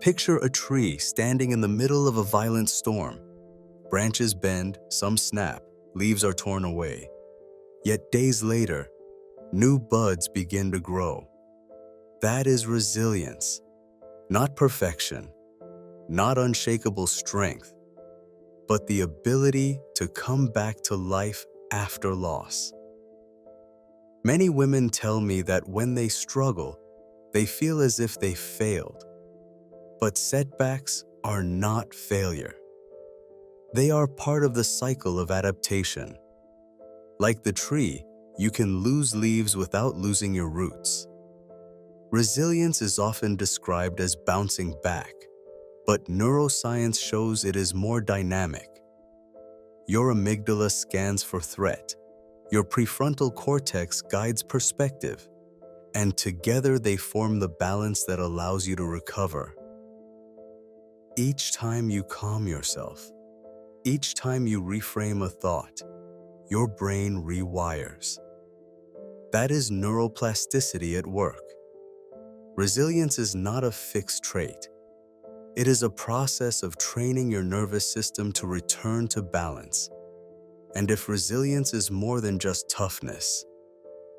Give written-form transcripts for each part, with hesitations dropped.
Picture a tree standing in the middle of a violent storm. Branches bend, some snap, leaves are torn away. Yet days later, new buds begin to grow. That is resilience, not perfection, not unshakable strength, but the ability to come back to life after loss. Many women tell me that when they struggle, they feel as if they failed. But setbacks are not failure. They are part of the cycle of adaptation. Like the tree, you can lose leaves without losing your roots. Resilience is often described as bouncing back, but neuroscience shows it is more dynamic. Your amygdala scans for threat, your prefrontal cortex guides perspective, and together they form the balance that allows you to recover. Each time you calm yourself, each time you reframe a thought, your brain rewires. That is neuroplasticity at work. Resilience is not a fixed trait. It is a process of training your nervous system to return to balance. And if resilience is more than just toughness,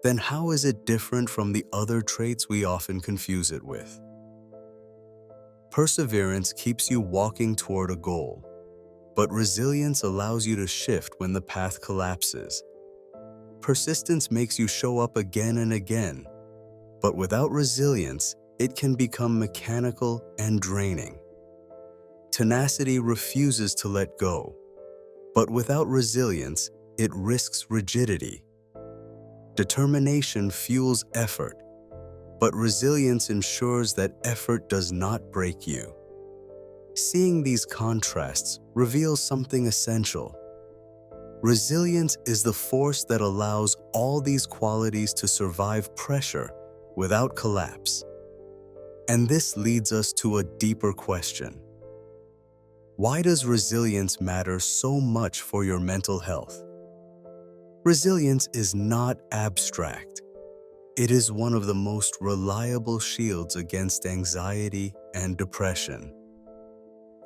then how is it different from the other traits we often confuse it with? Perseverance keeps you walking toward a goal, but resilience allows you to shift when the path collapses. Persistence makes you show up again and again, but without resilience, it can become mechanical and draining. Tenacity refuses to let go, but without resilience, it risks rigidity. Determination fuels effort, but resilience ensures that effort does not break you. Seeing these contrasts reveals something essential. Resilience is the force that allows all these qualities to survive pressure without collapse. And this leads us to a deeper question. Why does resilience matter so much for your mental health? Resilience is not abstract. It is one of the most reliable shields against anxiety and depression.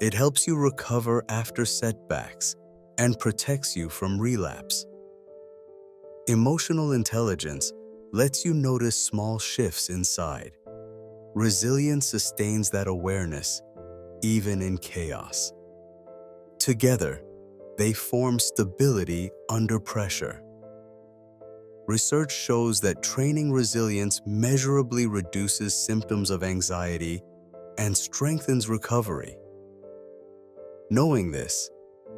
It helps you recover after setbacks and protects you from relapse. Emotional intelligence lets you notice small shifts inside. Resilience sustains that awareness, even in chaos. Together, they form stability under pressure. Research shows that training resilience measurably reduces symptoms of anxiety and strengthens recovery. Knowing this,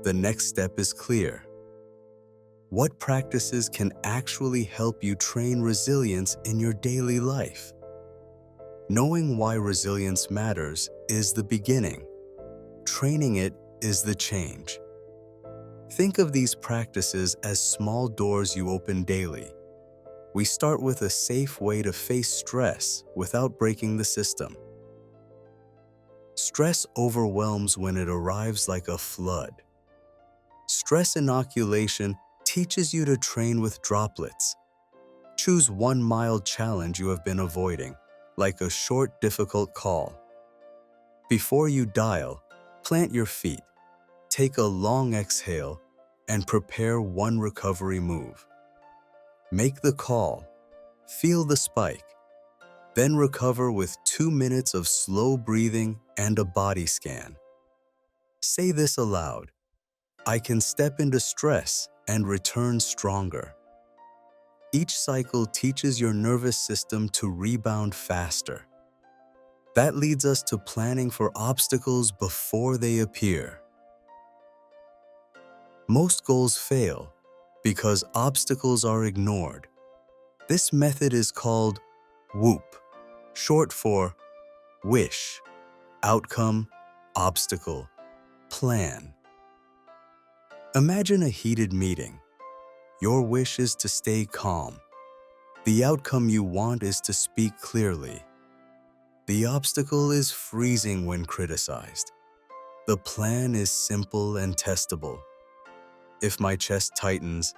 the next step is clear. What practices can actually help you train resilience in your daily life? Knowing why resilience matters is the beginning. Training it is the change. Think of these practices as small doors you open daily. We start with a safe way to face stress without breaking the system. Stress overwhelms when it arrives like a flood. Stress inoculation teaches you to train with droplets. Choose one mild challenge you have been avoiding, like a short, difficult call. Before you dial, plant your feet, take a long exhale, and prepare one recovery move. Make the call, feel the spike, then recover with 2 minutes of slow breathing and a body scan. Say this aloud: I can step into stress and return stronger. Each cycle teaches your nervous system to rebound faster. That leads us to planning for obstacles before they appear. Most goals fail because obstacles are ignored. This method is called WOOP, short for wish, outcome, obstacle, plan. Imagine a heated meeting. Your wish is to stay calm. The outcome you want is to speak clearly. The obstacle is freezing when criticized. The plan is simple and testable. If my chest tightens,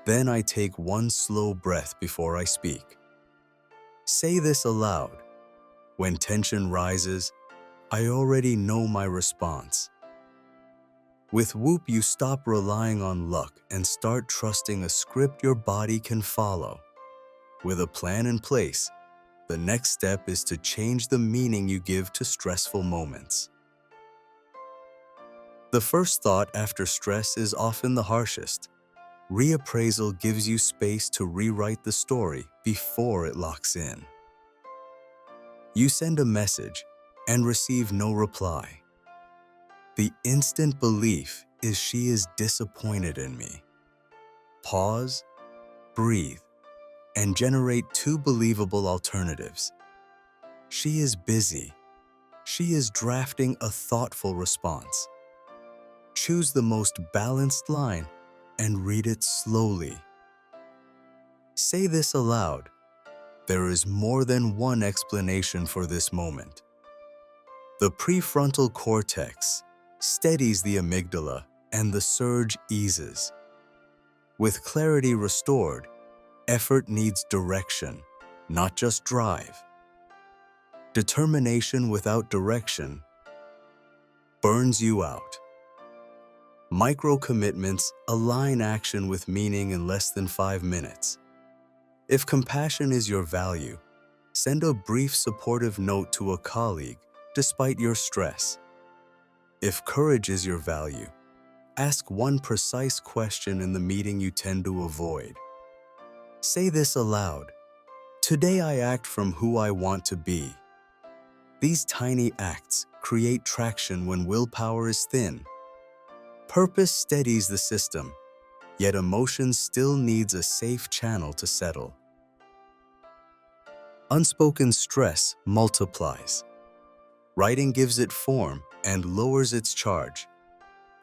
then I take one slow breath before I speak. Say this aloud. When tension rises, I already know my response. With WOOP, you stop relying on luck and start trusting a script your body can follow. With a plan in place, the next step is to change the meaning you give to stressful moments. The first thought after stress is often the harshest. Reappraisal gives you space to rewrite the story before it locks in. You send a message and receive no reply. The instant belief is she is disappointed in me. Pause, breathe, and generate two believable alternatives. She is busy. She is drafting a thoughtful response. Choose the most balanced line and read it slowly. Say this aloud. There is more than one explanation for this moment. The prefrontal cortex steadies the amygdala and the surge eases. With clarity restored, effort needs direction, not just drive. Determination without direction burns you out. Micro-commitments align action with meaning in less than 5 minutes. If compassion is your value, send a brief supportive note to a colleague despite your stress. If courage is your value, ask one precise question in the meeting you tend to avoid. Say this aloud. Today I act from who I want to be. These tiny acts create traction when willpower is thin. Purpose steadies the system, yet emotion still needs a safe channel to settle. Unspoken stress multiplies. Writing gives it form and lowers its charge.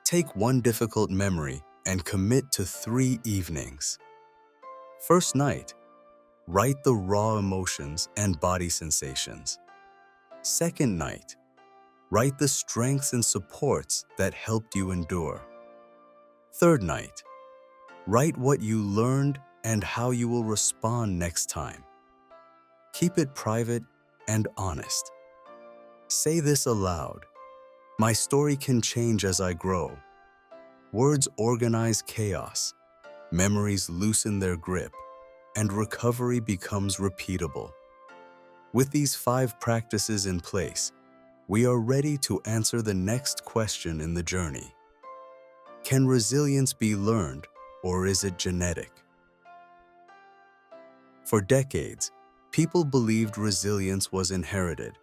Take one difficult memory and commit to 3 evenings. First night, write the raw emotions and body sensations. Second night, write the strengths and supports that helped you endure. Third night, write what you learned and how you will respond next time. Keep it private and honest. Say this aloud. My story can change as I grow. Words organize chaos. Memories loosen their grip, and recovery becomes repeatable. With these 5 practices in place, we are ready to answer the next question in the journey. Can resilience be learned, or is it genetic? For decades, people believed resilience was inherited,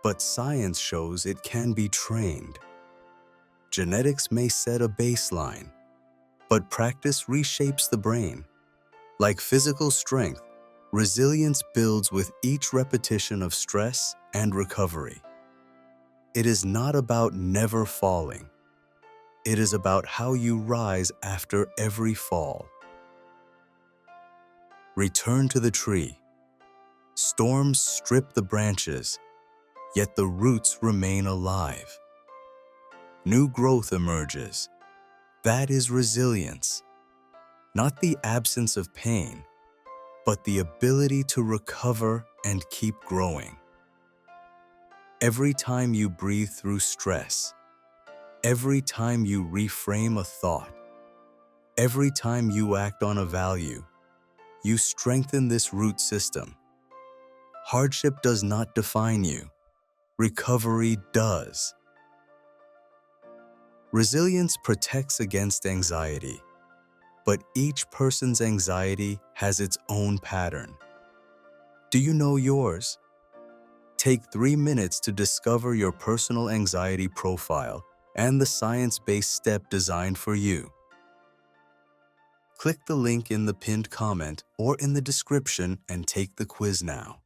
but science shows it can be trained. Genetics may set a baseline, but practice reshapes the brain. Like physical strength, resilience builds with each repetition of stress and recovery. It is not about never falling. It is about how you rise after every fall. Return to the tree. Storms strip the branches, yet the roots remain alive. New growth emerges. That is resilience. Not the absence of pain, but the ability to recover and keep growing. Every time you breathe through stress, every time you reframe a thought, every time you act on a value, you strengthen this root system. Hardship does not define you. Recovery does. Resilience protects against anxiety, but each person's anxiety has its own pattern. Do you know yours? Take 3 minutes to discover your personal anxiety profile and the science-based step designed for you. Click the link in the pinned comment or in the description and take the quiz now.